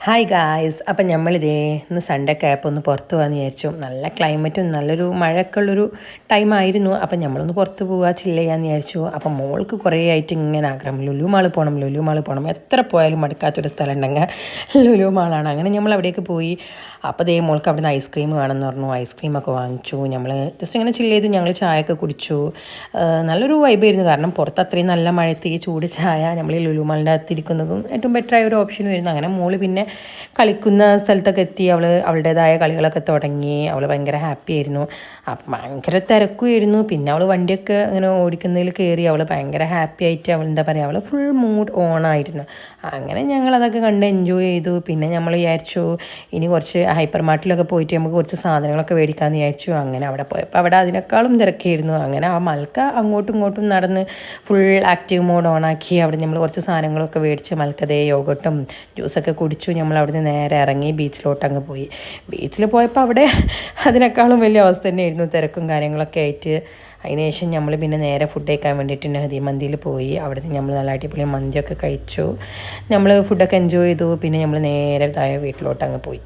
Hi guys, അപ്പം നമ്മളിതേ ഇന്ന് Sunday ഒക്കെ ആയപ്പോൾ ഒന്ന് പുറത്ത് പോകാമെന്ന് വിചാരിച്ചു. നല്ല ക്ലൈമറ്റും നല്ലൊരു മഴയൊക്കെ ഉള്ളൊരു ടൈമായിരുന്നു. അപ്പം നമ്മളൊന്ന് പുറത്ത് പോവുക, ചില്ല് ചെയ്യാമെന്ന് വിചാരിച്ചു. അപ്പം മോൾക്ക് കുറേ ആയിട്ട് ഇങ്ങനെ ആഗ്രഹം ലുലു മാൾ പോകണം, ലുലു മാൾ പോകണം. എത്ര പോയാലും മടുക്കാത്തൊരു സ്ഥലം ഉണ്ടെങ്കിൽ ലുലു മാളാണ്. അങ്ങനെ നമ്മൾ അവിടേക്ക് പോയി. അപ്പോൾ ദേ മോൾക്ക് അവിടെ നിന്ന് ഐസ്ക്രീം വേണമെന്ന് പറഞ്ഞു. ഐസ്ക്രീമൊക്കെ വാങ്ങിച്ചു. നമ്മൾ ജസ്റ്റ് ഇങ്ങനെ ചില്ല് ചെയ്തു. ഞങ്ങൾ ചായയൊക്കെ കുടിച്ചു. നല്ലൊരു വൈബായിരുന്നു. കാരണം പുറത്ത് അത്രയും നല്ല മഴയത്ത് ഈ ചൂട് ചായ നമ്മൾ ഈ ലുലു മാളിൻ്റെ അകത്തിരിക്കുന്നതും ഏറ്റവും ബെറ്ററായ ഒരു ഓപ്ഷൻ വരുന്നു. അങ്ങനെ മോള് പിന്നെ കളിക്കുന്ന സ്ഥലത്തൊക്കെ എത്തി. അവളുടേതായ കളികളൊക്കെ തുടങ്ങി. അവൾ ഭയങ്കര ഹാപ്പി ആയിരുന്നു. അപ്പം ഭയങ്കര തിരക്കുമായിരുന്നു. പിന്നെ അവൾ വണ്ടിയൊക്കെ ഇങ്ങനെ ഓടിക്കുന്നതിൽ കയറി അവൾ ഭയങ്കര ഹാപ്പി ആയിട്ട് അവൾ എന്താ പറയുക, അവൾ ഫുൾ മൂഡ് ഓണായിരുന്നു. അങ്ങനെ ഞങ്ങളതൊക്കെ കണ്ട് എൻജോയ് ചെയ്തു. പിന്നെ നമ്മൾ വിചാരിച്ചു ഇനി കുറച്ച് ഹൈപ്പർ മാർട്ടിലൊക്കെ പോയിട്ട് നമുക്ക് കുറച്ച് സാധനങ്ങളൊക്കെ മേടിക്കാമെന്ന് വിചാരിച്ചു. അങ്ങനെ അവിടെ പോയപ്പോൾ അവിടെ അതിനേക്കാളും തിരക്കായിരുന്നു. അങ്ങനെ ആ മൽക്ക അങ്ങോട്ടും ഇങ്ങോട്ടും നടന്ന് ഫുൾ ആക്റ്റീവ് മോഡ് ഓണാക്കി. അവിടെ നമ്മൾ കുറച്ച് സാധനങ്ങളൊക്കെ മേടിച്ച് മൽക്കതേ യോഗട്ടും ജ്യൂസൊക്കെ കുടിച്ചു. നമ്മൾ അവിടെ നിന്ന് നേരെ ഇറങ്ങി ബീച്ചിലോട്ട് അങ്ങ് പോയി. ബീച്ചിൽ പോയപ്പോൾ അവിടെ അതിനേക്കാളും വലിയ അവസ്ഥ തന്നെയായിരുന്നു, തിരക്കും കാര്യങ്ങളൊക്കെ ആയിട്ട്. അതിനുശേഷം നമ്മൾ പിന്നെ നേരെ ഫുഡ് കഴിക്കാൻ വേണ്ടിയിട്ട് നെഹദി മന്തിയിൽ പോയി. അവിടെ നിന്ന് നമ്മൾ നല്ല അടിപൊളി മന്തിയൊക്കെ കഴിച്ചു. നമ്മൾ ഫുഡൊക്കെ എൻജോയ് ചെയ്തു. പിന്നെ നമ്മൾ നേരെ താഴെ വീട്ടിലോട്ട് അങ്ങ് പോയി.